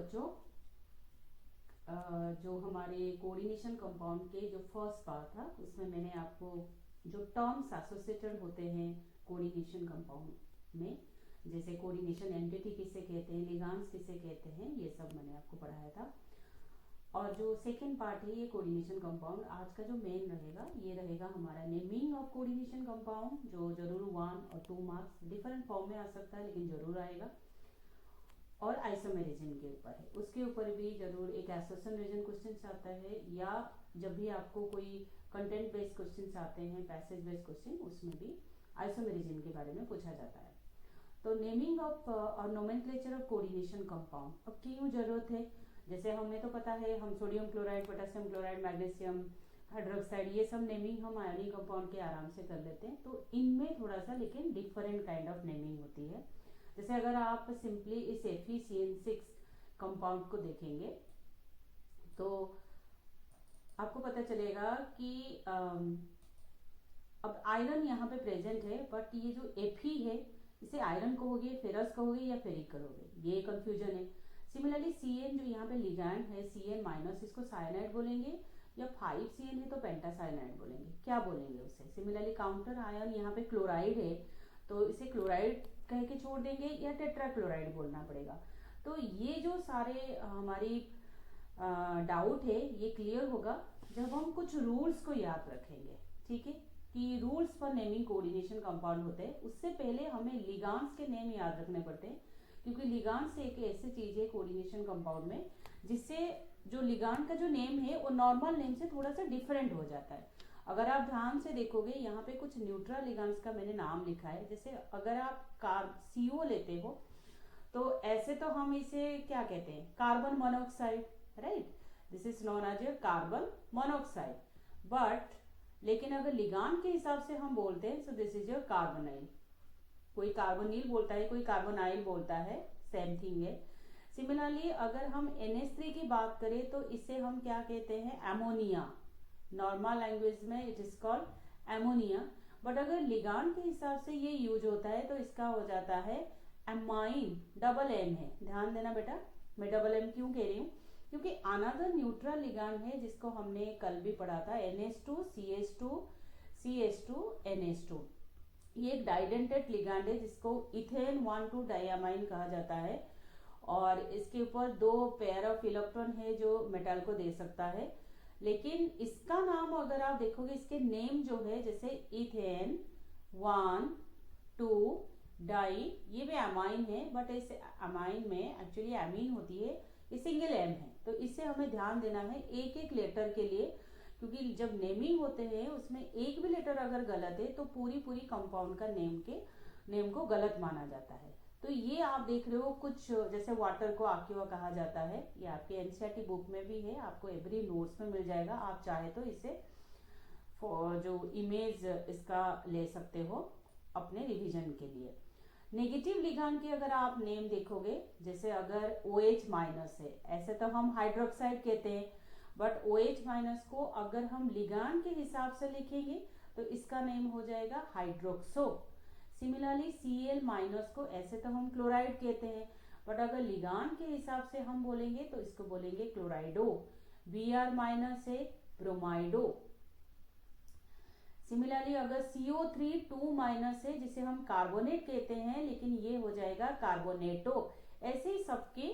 बच्चों, जो हमारे कोऑर्डिनेशन कंपाउंड के जो फर्स्ट पार्ट था उसमें मैंने आपको जो टर्म्स एसोसिएटेड होते हैं कोऑर्डिनेशन कंपाउंड में, जैसे कोऑर्डिनेशन एंटिटी किसे कहते हैं, लिगांड्स किसे कहते हैं, ये सब मैंने आपको पढ़ाया था। और जो सेकेंड पार्ट है ये कोऑर्डिनेशन कंपाउंड, आज का जो मेन रहेगा ये रहेगा हमारा नेमिंग ऑफ कोऑर्डिनेशन कंपाउंड, जो जरूर 1 और 2 मार्क्स डिफरेंट फॉर्म में आ सकता है लेकिन जरूर आएगा। और आइसोमेरिज्म के ऊपर है, उसके ऊपर भी जरूर एक एसोसिएशन रीजन क्वेश्चन आता है, या जब भी आपको कोई कंटेंट बेस्ड क्वेश्चन आते हैं, पैसेज बेस्ड क्वेश्चन, उसमें भी आइसोमेरिज्म के बारे में पूछा जाता है। तो नेमिंग ऑफ और नोमेनक्लेचर ऑफ कोऑर्डिनेशन कंपाउंड अब क्यों जरूरत है, जैसे हमें तो पता है हम sodium chloride, potassium chloride, magnesium hydroxide, ये सब नेमिंग हम आयनिक कंपाउंड के आराम से कर लेते हैं। तो इनमें थोड़ा सा लेकिन डिफरेंट काइंड ऑफ नेमिंग होती है। जैसे अगर आप सिंपली इस FeCN6 कंपाउंड को देखेंगे तो आपको पता चलेगा कि अब आयरन यहाँ पे प्रेजेंट है, बट ये जो Fe है इसे आयरन कहोगे, फेरस कहोगे या फेरिक करोगे, ये कंफ्यूजन है। सिमिलरली Cn जो यहाँ पे लिगैंड है Cn-, इसको साइनाइड बोलेंगे या 5CN है तो पेंटासाइनाइड बोलेंगे, क्या बोलेंगे उसे। सिमिलरली काउंटर आयन यहाँ पे क्लोराइड है तो इसे क्लोराइड कह के छोड़ देंगे या टेट्राक्लोराइड बोलना पड़ेगा। तो ये जो सारे हमारी डाउट है ये क्लियर होगा जब हम कुछ रूल्स को याद रखेंगे, ठीक है, कि rules for naming coordination compound होते हैं। उससे पहले हमें लिगांड्स के नेम याद रखने पड़ते हैं, क्योंकि लिगांड्स एक ऐसी चीज है कोऑर्डिनेशन कंपाउंड में जिससे जो लिगांड का जो नेम है वो नॉर्मल नेम से थोड़ा सा डिफरेंट हो जाता है। अगर आप ध्यान से देखोगे यहाँ पे कुछ न्यूट्रल लिगांड्स का मैंने नाम लिखा है, जैसे अगर आप CO लेते हो तो ऐसे तो हम इसे क्या कहते हैं, carbon monoxide, right, this is known as carbon monoxide. But लेकिन अगर लिगांड के हिसाब से हम बोलते हैं so this is your carbonyl, कोई कार्बोनिल बोलता है, कोई कार्बोनाइल बोलता है, सेम थिंग है। सिमिलरली अगर हम NH3 की बात करें तो इसे हम क्या कहते हैं, एमोनिया, नॉर्मल लैंग्वेज में it is called ammonia. But अगर लिगांड के हिसाब से ये यूज होता है तो इसका हो जाता है एमाइन, डबल एम है, ध्यान देना बेटा, मैं डबल एम क्यों कह रही हूँ, क्योंकि अनदर न्यूट्रल लिगांड है जिसको हमने कल भी पढ़ा था, NH2 CH2 CH2 NH2, ये एक डाइडेंटेड लिगांड है जिसको इथेन 1,2 डाइअमाइन कहा जाता है, और इसके ऊपर 2 पेयर ऑफ इलेक्ट्रॉन है जो मेटल को दे सकता है। लेकिन इसका नाम अगर आप देखोगे, इसके नेम जो है जैसे इथेन 1,2 डाई, ये भी अमाइन है, बट इस अमाइन में एक्चुअली एमीन होती है, ये सिंगल एम है। तो इससे हमें ध्यान देना है एक एक लेटर के लिए, क्योंकि जब नेमिंग होते हैं उसमें एक भी लेटर अगर गलत है तो पूरी पूरी कंपाउंड का नेम को गलत माना जाता है। तो ये आप देख रहे हो कुछ, जैसे वाटर को आक्वा कहा जाता है, ये आपके एनसीईआरटी बुक में भी है, आपको एवरी नोट्स में मिल जाएगा, आप चाहे तो इसे जो इमेज इसका ले सकते हो अपने रिवीजन के लिए। नेगेटिव लिगांड के अगर आप नेम देखोगे, जैसे अगर OH- है, ऐसे तो हम हाइड्रोक्साइड कहते हैं, बट OH- को अगर हम लिगांड के हिसाब से लिखेंगे तो इसका नेम हो जाएगा हाइड्रोक्सो। सिमिलरली Cl- को ऐसे तो हम क्लोराइड कहते हैं, बट अगर लिगांड के हिसाब से हम बोलेंगे तो इसको बोलेंगे क्लोराइडो। Br- है ब्रोमाइडो। सिमिलरली अगर CO3 2- है जिसे हम कार्बोनेट कहते हैं, लेकिन ये हो जाएगा कार्बोनेटो। ऐसे ही सबके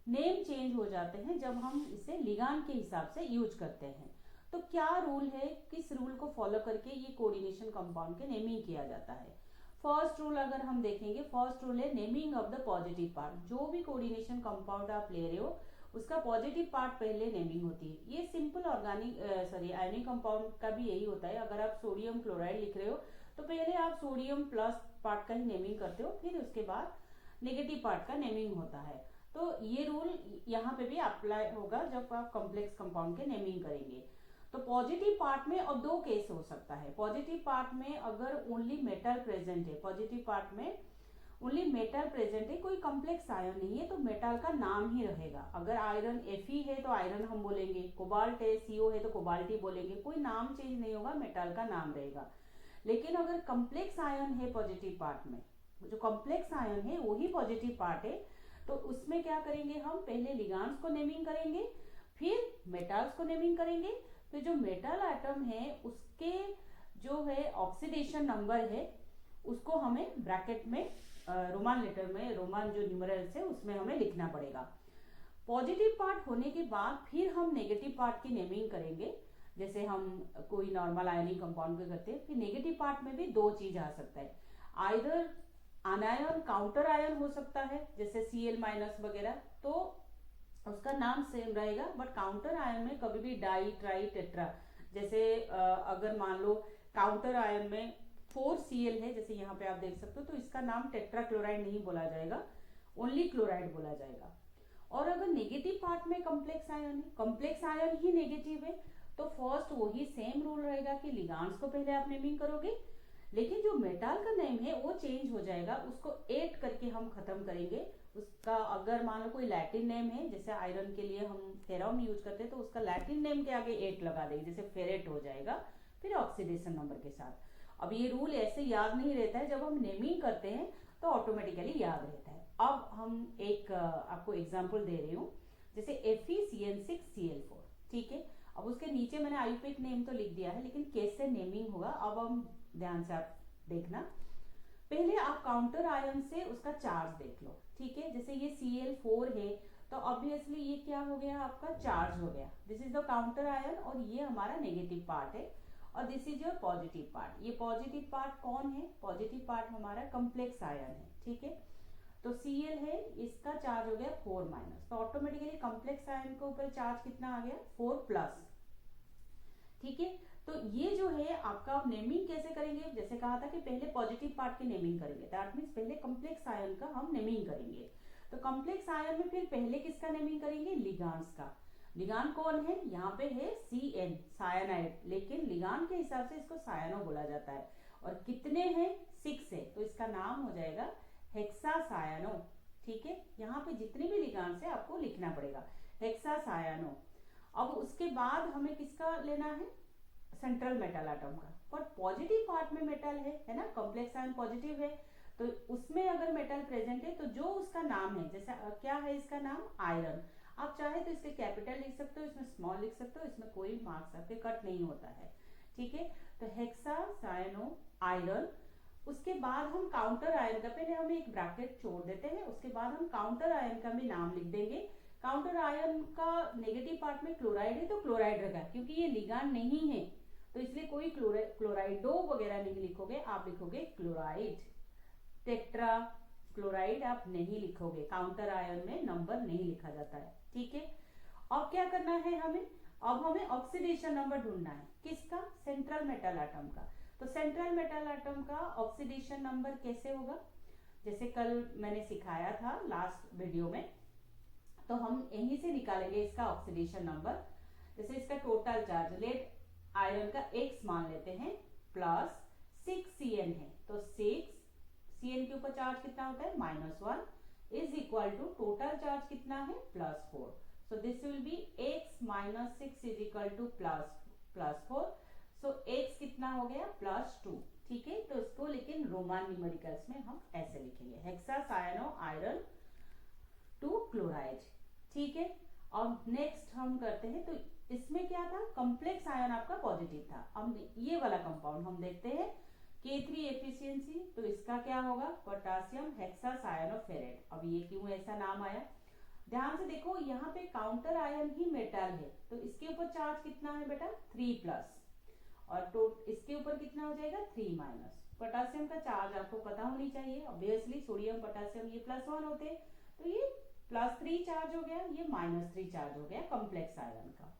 नेम चेंज हो जाते हैं जब हम इसे लिगांड के हिसाब से यूज करते हैं। तो क्या रूल है, किस रूल को फॉलो करके ये कोऑर्डिनेशन कंपाउंड के नेमिंग किया जाता है। फर्स्ट रूल अगर हम देखेंगे, फर्स्ट रूल है naming of the positive part. जो भी कोऑर्डिनेशन कंपाउंड आप ले रहे हो उसका पॉजिटिव पार्ट पहले नेमिंग होती है। ये सिंपल आयनिक कंपाउंड का भी यही होता है। अगर आप सोडियम क्लोराइड लिख रहे हो तो पहले आप सोडियम प्लस पार्ट का ही नेमिंग करते हो, फिर उसके बाद नेगेटिव पार्ट का नेमिंग होता है। तो ये रूल यहाँ पे भी अप्लाई होगा जब आप कॉम्प्लेक्स कंपाउंड के नेमिंग करेंगे। तो पॉजिटिव पार्ट में अब 2 केस हो सकता है। पॉजिटिव पार्ट में अगर ओनली मेटल प्रेजेंट है, पॉजिटिव पार्ट में ओनली मेटल प्रेजेंट है, कोई कॉम्प्लेक्स आयन नहीं है, तो मेटल का नाम ही रहेगा। अगर आयरन Fe है तो आयरन हम बोलेंगे, कोबाल्ट है CO है तो कोबाल्टी बोलेंगे, कोई नाम चेंज नहीं होगा, मेटल का नाम रहेगा। लेकिन अगर कॉम्प्लेक्स आयन है पॉजिटिव पार्ट में, जो कॉम्प्लेक्स आयन है वही पॉजिटिव पार्ट है, तो उसमें क्या करेंगे, हम पहले लिगांड्स को नेमिंग करेंगे, फिर मेटल्स को नेमिंग करेंगे। फिर जो मेटल एटम है उसके जो है ऑक्सीडेशन नंबर है उसको हमें ब्रैकेट में रोमान लेटर में, रोमान जो न्यूमरल्स है उसमें हमें लिखना पड़ेगा। पॉजिटिव पार्ट होने के बाद फिर हम नेगेटिव पार्ट की नेमिंग करेंगे, जैसे हम कोई नॉर्मल आयनिक कंपाउंड को करते हैं। फिर नेगेटिव पार्ट में भी दो चीज आ सकता है, आइदर अनायन काउंटर आयन हो सकता है जैसे Cl- वगैरह, तो उसका नाम सेम रहेगा, बट काउंटर आयन में कभी भी डाई ट्राई टेट्रा, जैसे अगर मान लो काउंटर आयन में 4Cl है जैसे यहाँ पे आप देख सकते हो, तो इसका नाम टेट्रा क्लोराइड नहीं बोला जाएगा, ओनली क्लोराइड बोला जाएगा। और अगर नेगेटिव पार्ट में कॉम्प्लेक्स आयन है, कॉम्प्लेक्स आयन ही नेगेटिव है, तो फर्स्ट वही सेम रूल रहेगा कि लिगांड्स को पहले आप नेमिंग करोगे, लेकिन जो मेटल का नेम है वो चेंज हो जाएगा, उसको 8 करके हम खत्म करेंगे। उसका अगर मान लो कोई लैटिन नेम है, जैसे आयरन के लिए हम फेरम यूज करते हैं, तो उसका लैटिन नेम के आगे 8 लगा देंगे, जैसे फेरेट हो जाएगा, फिर ऑक्सीडेशन नंबर के साथ। अब ये रूल ऐसे याद नहीं रहता है, जब हम नेमिंग करते हैं तो ऑटोमेटिकली याद रहता है। अब हम एक आपको एग्जाम्पल दे रही हूँ, जैसे FeCN6Cl4, ठीक है। अब उसके नीचे मैंने आयुर्वेदिक नेम तो लिख दिया है, लेकिन कैसे नेमिंग होगा अब हम ध्यान से आप देखना। पहले आप काउंटर आयन से उसका चार्ज देख लो, ठीक है। जैसे ये Cl4 है तो ऑब्वियसली ये क्या हो गया, आपका चार्ज हो गया, this is the counter ion, और ये हमारा नेगेटिव पार्ट है, और this is your positive part. ये पॉजिटिव पार्ट कौन है, पॉजिटिव पार्ट हमारा कॉम्प्लेक्स आयन है, ठीक है। तो Cl है, इसका चार्ज हो गया 4-, तो ऑटोमेटिकली कॉम्प्लेक्स आयन के ऊपर चार्ज कितना आ गया, 4+, ठीक है। तो ये जो है आपका आप नेमिंग कैसे करेंगे, जैसे कहा था कि पहले पॉजिटिव पार्ट की नेमिंग करेंगे, दैट मीन्स पहले कॉम्प्लेक्स आयन का हम नेमिंग करेंगे। तो कॉम्प्लेक्स आयन में फिर पहले किसका नेमिंग करेंगे, लिगांड्स का। लिगांड कौन है, यहाँ पे है Cn साइनाइड, लेकिन लिगांड के हिसाब से इसको सायनो बोला जाता है, और कितने हैं, 6 है, तो इसका नाम हो जाएगा हेक्सासायनो, ठीक है। यहाँ पे जितने भी लिगांड्स है आपको लिखना पड़ेगा हेक्सासायनो। अब उसके बाद हमें किसका लेना है, सेंट्रल मेटल एटम का, पर पॉजिटिव पार्ट में मेटल है ना, कॉम्प्लेक्स आयन पॉजिटिव है, तो उसमें अगर मेटल प्रेजेंट है तो जो उसका नाम है, जैसे क्या है इसका नाम, आयरन। आप चाहे तो इसके कैपिटल लिख सकते हो, इसमें स्मॉल लिख सकते हो, इसमें कोई मार्क्स आपके कट नहीं होता है, ठीक है। तो हेक्सासायनो आयरन। उसके बाद हम काउंटर आयन का, पहले हम एक ब्रैकेट छोड़ देते हैं, उसके बाद हम काउंटर आयन का भी नाम लिख देंगे। काउंटर आयन का नेगेटिव पार्ट में क्लोराइड है तो क्लोराइड रखा, क्योंकि ये लिगांड नहीं है तो इसलिए कोई क्लोराइडो वगैरह नहीं लिखोगे, आप लिखोगे क्लोराइड। टेट्रा क्लोराइड आप नहीं लिखोगे, काउंटर आयन में नंबर नहीं लिखा जाता है, ठीक है। अब क्या करना है हमें, अब हमें ऑक्सीडेशन नंबर ढूंढना है, किसका, सेंट्रल मेटल एटम का। तो सेंट्रल मेटल एटम का ऑक्सीडेशन नंबर कैसे होगा, जैसे कल मैंने सिखाया था लास्ट वीडियो में, तो हम यहीं से निकालेंगे इसका ऑक्सीडेशन नंबर। जैसे इसका टोटल चार्ज, लेड आयरन का X मान लेते हैं, प्लस 6Cn है, तो 6Cn के ऊपर चार्ज कितना होता है, -1, is equal to total charge कितना है, +4। So this will be X - 6 is equal to +4। So X कितना हो गया, +2, ठीक है। तो इसको लेकिन रोमान न्यूमेरिकल्स में हम ऐसे लिखेंगे, हेक्सासायनो आयरन 2 क्लोराइड, ठीक है। अब नेक्स्ट हम करते हैं, तो इसमें क्या था, कॉम्प्लेक्स आयन आपका पॉजिटिव था। अब ये वाला कंपाउंड हम देखते हैं, K3 एफिशिएंसी, तो इसका क्या होगा, पोटेशियम हेक्सासायनोफेरेट। अब ये क्यों ऐसा नाम आया, ध्यान से देखो, यहाँ पे काउंटर आयन ही मेटल है, तो इसके ऊपर चार्ज कितना है बेटा, 3+, और तो इसके ऊपर कितना हो जाएगा, 3-। पोटेशियम का चार्ज आपको पता होनी चाहिए, ऑब्वियसली सोडियम पोटेशियम ये +1 होते, तो ये +3 चार्ज हो गया, ये -3 चार्ज हो गया कॉम्प्लेक्स आयन का।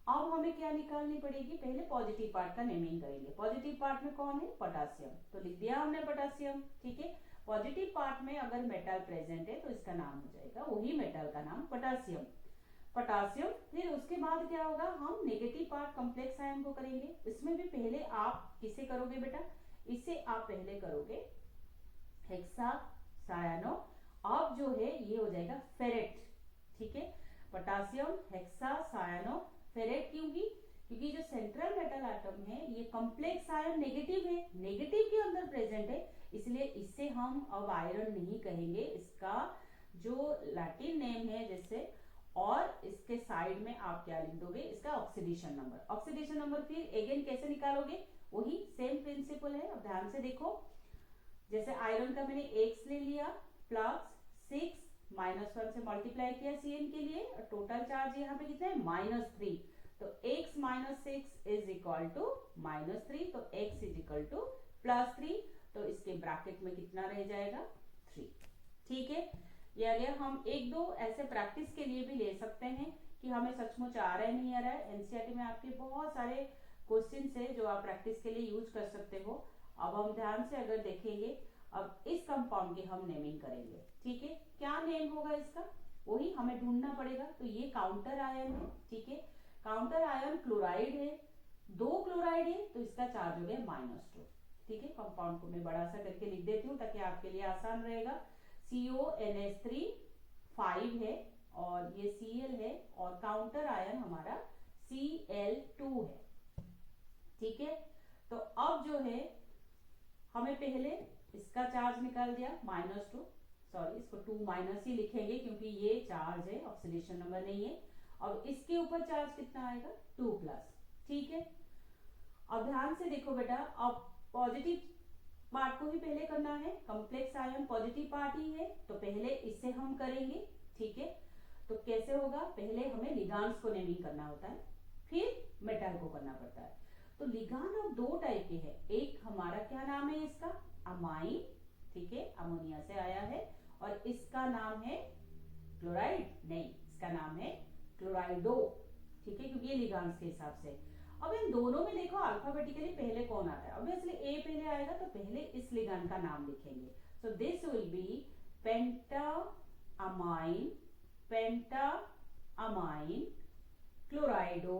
अब हमें क्या निकालनी पड़ेगी, पहले पॉजिटिव पार्ट का नेमिंग करेंगे। पॉजिटिव पार्ट में कौन है, पोटेशियम, तो लिख दिया हमने पोटेशियम, ठीक है। पॉजिटिव पार्ट में अगर मेटल प्रेजेंट है तो इसका नाम हो जाएगा वही मेटल का नाम पोटेशियम। पोटेशियम, फिर उसके बाद क्या होगा, हम नेगेटिव पार्ट कॉम्प्लेक्स आयन को करेंगे। इसमें भी पहले आप किसे करोगे बेटा, इसे आप पहले करोगे हेक्सासायनो, अब जो है ये हो जाएगा फेरेट, ठीक है। पोटेशियम हेक्सासायनो फेरेट, क्योंकि जो सेंट्रल मेटल एटम है ये कॉम्प्लेक्स आयन नेगेटिव है, नेगेटिव के अंदर प्रेजेंट है, इसलिए इससे हम अब आयरन नहीं कहेंगे, इसका जो लैटिन नेम है जैसे, और इसके साइड में आप क्या लिख दोगे, इसका ऑक्सीडेशन नंबर। ऑक्सीडेशन नंबर फिर अगेन कैसे निकालोगे, वही सेम प्रिंसिपल है। अब ध्यान से देखो, जैसे आयरन का मैंने x ले लिया प्लस 6 -1 से मल्टीप्लाई किया Cn के लिए, और टोटल चार्ज यहाँ पे कितना है -3, तो x - 6 इज इक्वल टू -3, तो x इज इक्वल टू +3, तो इसके ब्रैकेट में कितना रह जाएगा 3। ठीक है, ये आ गया। हम एक दो ऐसे प्रैक्टिस के लिए भी ले सकते हैं कि हमें सचमुच आ रहा है नहीं आ रहा है। एनसीईआरटी में आपके बहुत सारे क्वेश्चन है जो आप प्रैक्टिस के लिए यूज कर सकते हो। अब हम ध्यान से अगर देखेंगे, अब इस कंपाउंड की हम नेमिंग करेंगे। ठीक है, क्या नेम होगा इसका, वही हमें ढूंढना पड़ेगा। तो ये काउंटर आयन है। ठीक है, काउंटर आयन क्लोराइड है, 2 क्लोराइड है, तो इसका चार्ज हो गया -2। ठीक है, कंपाउंड को मैं बड़ा सा करके लिख देती हूँ ताकि आपके लिए आसान रहेगा। CONH3 5 है, और ये Cl है, और काउंटर आयन हमारा Cl2 है। ठीक है, तो अब जो है हमें पहले इसका चार्ज निकाल दिया -2, सॉरी इसको 2- ही लिखेंगे क्योंकि ये चार्ज है, ऑक्सीडेशन नंबर नहीं है। अब इसके ऊपर चार्ज कितना आएगा 2+। ठीक है, अब ध्यान से देखो बेटा, अब पॉजिटिव पार्ट को ही पहले करना है, कॉम्प्लेक्स आयन पॉजिटिव पार्ट ही है, तो पहले इससे हम करेंगे। ठीक है, तो कैसे होगा, पहले हमें लिगांड्स को नेमिंग करना होता है, फिर मेटल को करना पड़ता है। तो लिगांड अब 2 टाइप के हैं, एक हमारा क्या नाम है इसका, अमाइन। ठीक है, अमोनिया से आया है, और इसका नाम है क्लोराइड, नहीं इसका नाम है क्लोराइडो। ठीक है, क्योंकि ये लिगांड्स के हिसाब से। अब इन दोनों में देखो अल्फाबेटिकली पहले कौन आता है, ऑब्वियसली ए पहले आएगा, तो पहले इस लिगांड का नाम लिखेंगे। सो दिस विल बी पेंटाअमाइन, पेंटाअमाइन क्लोराइडो,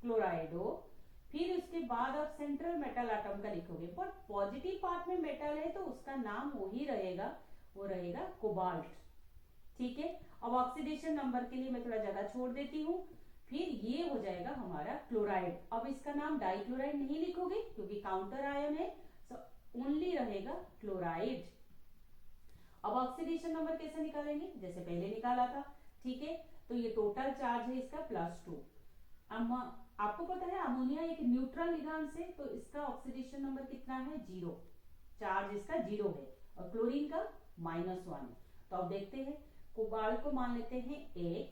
क्लोराइडो। फिर उसके बाद आप सेंट्रल मेटल एटम का लिखोगे, पर पॉजिटिव पार्ट में मेटल है तो उसका नाम वही रहेगा, वो रहेगा कोबाल्ट। ठीक है, अब ऑक्सीडेशन नंबर के लिए मैं थोड़ा जगह छोड़ देती हूँ। फिर ये हो जाएगा हमारा क्लोराइड। अब इसका नाम डाइक्लोराइड नहीं लिखोगे क्योंकि काउंटर आयन है, सो ओनली रहेगा क्लोराइड। अब ऑक्सीडेशन नंबर कैसे निकालेंगे, जैसे पहले निकाला था। ठीक है, तो ये टोटल चार्ज है इसका +2। आपको पता है अमोनिया एक न्यूट्रल लिगांड से, तो इसका ऑक्सीडेशन नंबर कितना है 0, चार्ज इसका 0 है, और क्लोरीन का -1 है। तो अब देखते हैं, कोबाल्ट को मान लेते हैं x,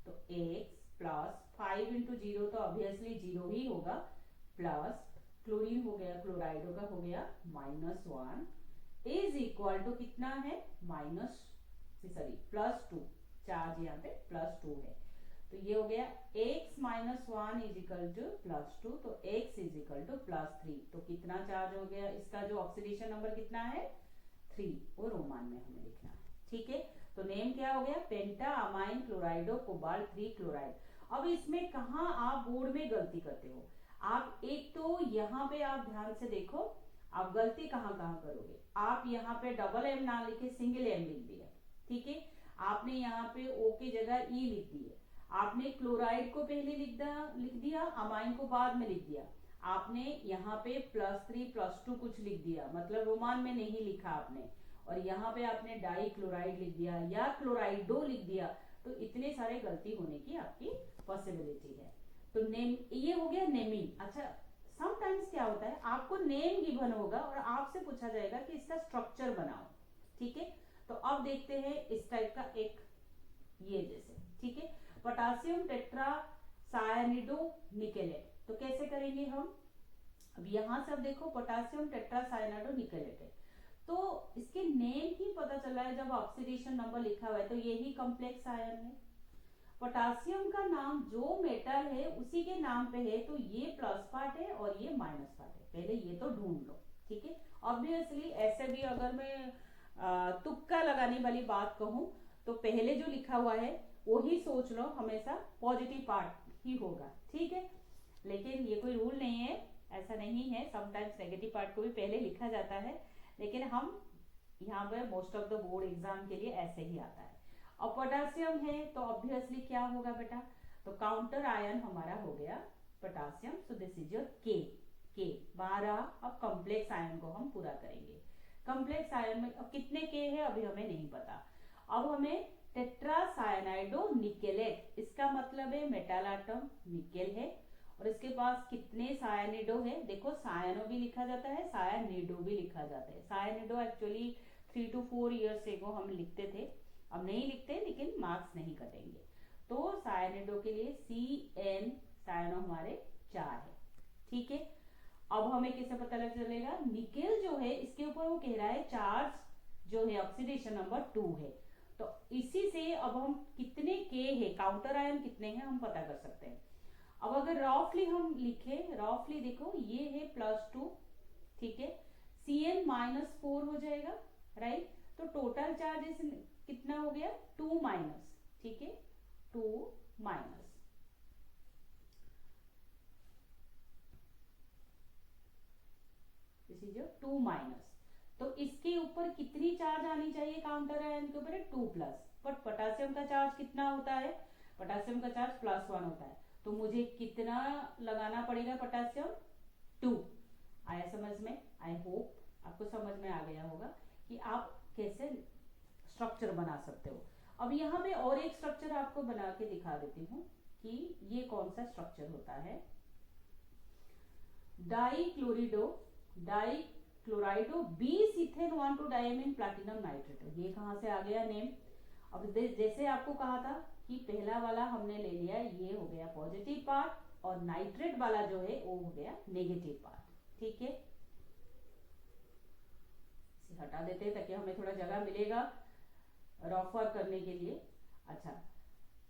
तो x प्लस 5 × 0 तो ऑब्वियसली 0 ही होगा, प्लस क्लोरीन हो गया, क्लोराइडो का हो गया -1, इज इक्वल टू कितना है +2, चार्ज यहाँ पे +2 है, तो ये हो गया x - 1 इज इक्वल टू +2, तो x इज इक्वल टू +3। तो कितना चार्ज हो गया, इसका जो ऑक्सीडेशन नंबर कितना है 3, वो रोमान में हमें लिखना है। ठीक है, तो नेम क्या हो गया, पेंटाअमाइन क्लोराइडो कोबाल्ट 3 क्लोराइड। अब इसमें कहाँ आप बोर्ड में गलती करते हो, आप एक तो यहाँ पे आप ध्यान से देखो, आप गलती कहाँ कहाँ करोगे। आप यहाँ पे डबल M ना लिखे सिंगल M लिख दिया। ठीक है, आपने यहाँ पे O की जगह E लिख दी है, आपने क्लोराइड को पहले लिख दिया, अमाइन को बाद में लिख दिया, आपने यहाँ पे +3 +2 कुछ लिख दिया, मतलब रोमान में नहीं लिखा आपने, और यहाँ पे आपने डाई क्लोराइड लिख दिया या क्लोराइडो लिख दिया, तो इतने सारे गलती होने की आपकी पॉसिबिलिटी है। तो नेम, ये हो गया नेमिंग। अच्छा, समटाइम्स क्या होता है, आपको नेम गिवन होगा और आपसे पूछा जाएगा कि इसका स्ट्रक्चर बनाओ। ठीक है, तो अब देखते हैं इस टाइप का एक, ये जैसे। ठीक है, पोटासियम टेट्रा साइनिडो निकेलेट, तो कैसे करेंगे हम, अब यहां से अब देखो पोटासियम टेट्रा साइनाइडो निकेलेट है, तो इसके नेम ही पता चला है, जब ऑक्सीडेशन नंबर लिखा हुआ है तो यही कॉम्प्लेक्स आयन है। पोटासियम का नाम जो मेटल है उसी के नाम पे है, तो ये प्लस पार्ट है और ये माइनस पार्ट है, पहले ये तो ढूंढ लो। ठीक है, ऑब्वियसली ऐसे भी अगर मैं तुक्का लगाने वाली बात कहूं तो पहले जो लिखा हुआ है वही सोच लो, हमेशा पॉजिटिव पार्ट ही होगा। ठीक है, लेकिन ये कोई रूल नहीं है, ऐसा नहीं है, समटाइम्स नेगेटिव पार्ट को भी पहले लिखा जाता है, लेकिन हम यहाँ पे most of the board exam के लिए ऐसे ही आता है। और पोटासियम है तो ऑब्वियसली क्या होगा बेटा, तो काउंटर आयन हमारा हो गया potassium, so this is your के 12। अब कॉम्प्लेक्स आयन को हम पूरा करेंगे। कॉम्प्लेक्स आयन में अब कितने के हैं अभी हमें नहीं पता। अब हमें टेट्रासायनाइडो निकेलेट, इसका मतलब है मेटल आटम निकेल है और इसके पास कितने सायनिडो है, देखो सायनो भी लिखा जाता है, सायनिडो भी लिखा जाता है। सायनिडो एक्चुअली 3 to 4 ईयर्स एगो हम लिखते थे, अब नहीं लिखते लेकिन मार्क्स नहीं कटेंगे। तो सायनिडो के लिए CN, सायनो हमारे 4 है, ठीक है। अब हमें कैसे पता लग चलेगा, निकेल जो है इसके ऊपर वो कह रहा है चार्ज जो है ऑक्सीडेशन नंबर 2 है, तो इसी से अब हम कितने K है, काउंटर आयन कितने हैं हम पता कर सकते हैं। अब अगर रफली हम लिखे, रफली देखो ये है +2, ठीक है, Cn -4 हो जाएगा, राइट। तो टोटल चार्जेस कितना हो गया 2-, ठीक है, 2-, दिस इज 2-। तो इसके ऊपर कितनी चार्ज आनी चाहिए, काउंटर आयन के ऊपर है 2+, बट पोटेशियम का चार्ज कितना होता है, पोटेशियम का चार्ज +1 होता है, तो मुझे कितना लगाना पड़ेगा पोटेशियम 2। आया समझ में, आई होप आपको समझ में आ गया होगा कि आप कैसे स्ट्रक्चर बना सकते हो। अब यहाँ पे और एक स्ट्रक्चर आपको बना के दिखा देती हूँ कि ये कौन सा स्ट्रक्चर होता है। डाइक्लोराइडो 20 इथेन 1,2-डायमीन प्लैटिनम नाइट्रेट, ये कहाँ से आ गया नेम। अब जैसे आपको कहा था कि पहला वाला हमने ले लिया, ये हो गया पॉजिटिव पार्ट और नाइट्रेट वाला जो है वो हो गया नेगेटिव पार्ट, ठीक है। इसे हटा देते हैं ताकि हमें थोड़ा जगह मिलेगा रफ वर्क करने के लिए। अच्छा,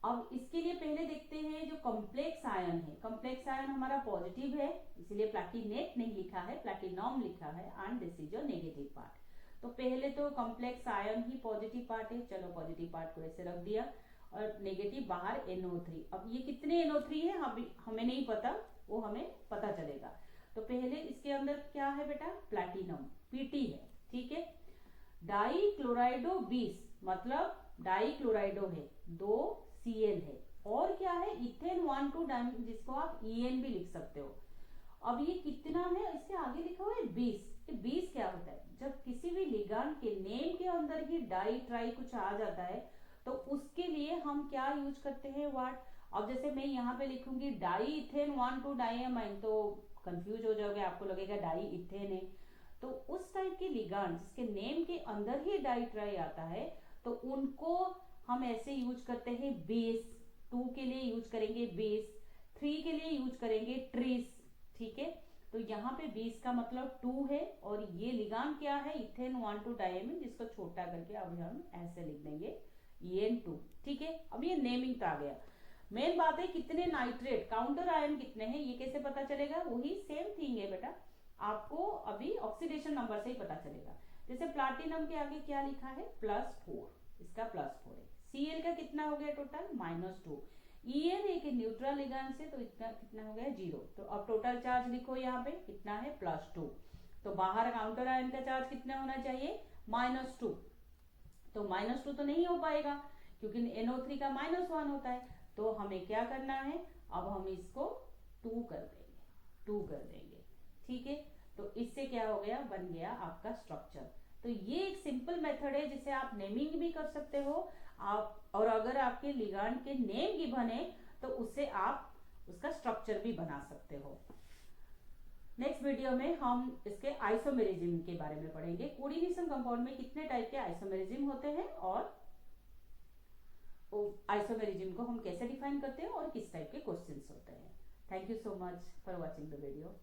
अब इसके लिए पहले देखते हैं जो कॉम्प्लेक्स आयन है, कॉम्प्लेक्स आयन हमारा पॉजिटिव है, इसलिए प्लैटिनेट नहीं लिखा है, प्लैटिनम लिखा है, and this is your negative part. तो पहले तो कॉम्प्लेक्स आयन ही पॉजिटिव पार्ट है, चलो पॉजिटिव पार्ट को ऐसे रख दिया और नेगेटिव बाहर NO3। अब ये कितने NO3 है हमें नहीं पता, वो हमें पता चलेगा। तो पहले इसके अंदर क्या है बेटा, प्लैटिनम PT है, ठीक है। डाइक्लोराइडो 20 मतलब डाइक्लोराइडो है, 2 Cl है, और क्या है इथेन 1,2-डायमीन, जिसको आप EN भी लिख सकते हो। अब ये कितना है, इसके आगे लिखा हुआ है 20। 20 क्या होता है, जब किसी भी लिगांड के नेम के अंदर ही डाई ट्राई कुछ आ जाता है तो उसके लिए हम क्या यूज करते हैं, वर्ड। अब जैसे मैं यहाँ पे लिखूंगी डाई इथेन 1,2-डायमीन, तो कंफ्यूज हो जाओगे, आपको लगेगा डाई इथेन है। तो उस टाइप के लिगांड जिसके नेम के अंदर ही डाई ट्राई आता है तो उनको हम ऐसे यूज करते हैं बेस। 2 के लिए यूज करेंगे बेस, 3 के लिए यूज करेंगे ट्रेस, ठीक है। तो यहाँ पे बेस का मतलब 2 है और ये लिगांड क्या है, इथेन 1,2-डायमीन, जिसको छोटा करके अब हम ऐसे लिख देंगे EN2, ठीक है। अब ये नेमिंग तो आ गया। मेन बात है कितने नाइट्रेट, काउंटर आयन कितने हैं, ये कैसे पता चलेगा, वही सेम थिंग है बेटा, आपको अभी ऑक्सीडेशन नंबर से ही पता चलेगा। जैसे प्लैटिनम के आगे क्या लिखा है +4, इसका +4 है। Cl का कितना हो गया टोटल -2। En एक न्यूट्रल लिगैंड से, तो इतना कितना हो गया 0। तो अब टोटल चार्ज लिखो यहाँ पे कितना है +2। तो बाहर काउंटर आयन का चार्ज कितना होना चाहिए -2। तो -2 तो नहीं हो पाएगा क्योंकि NO3 का -1 होता है। तो हमें क्या करना है, अब हम इसको 2 कर देंगे, ठीक है। तो इससे क्या हो गया, बन गया आपका स्ट्रक्चर। तो ये एक सिंपल मेथड है जिसे आप नेमिंग भी कर सकते हो आप, और अगर आपके लिगांड के नेम की बने तो उससे आप उसका स्ट्रक्चर भी बना सकते हो। नेक्स्ट वीडियो में हम इसके आइसोमेरिज्म के बारे में पढ़ेंगे, कोऑर्डिनेशन कंपाउंड में कितने टाइप के आइसोमेरिज्म होते हैं और आइसोमेरिज्म को हम कैसे डिफाइन करते हैं और किस टाइप के क्वेश्चंस होते हैं। Thank you so much for watching the video.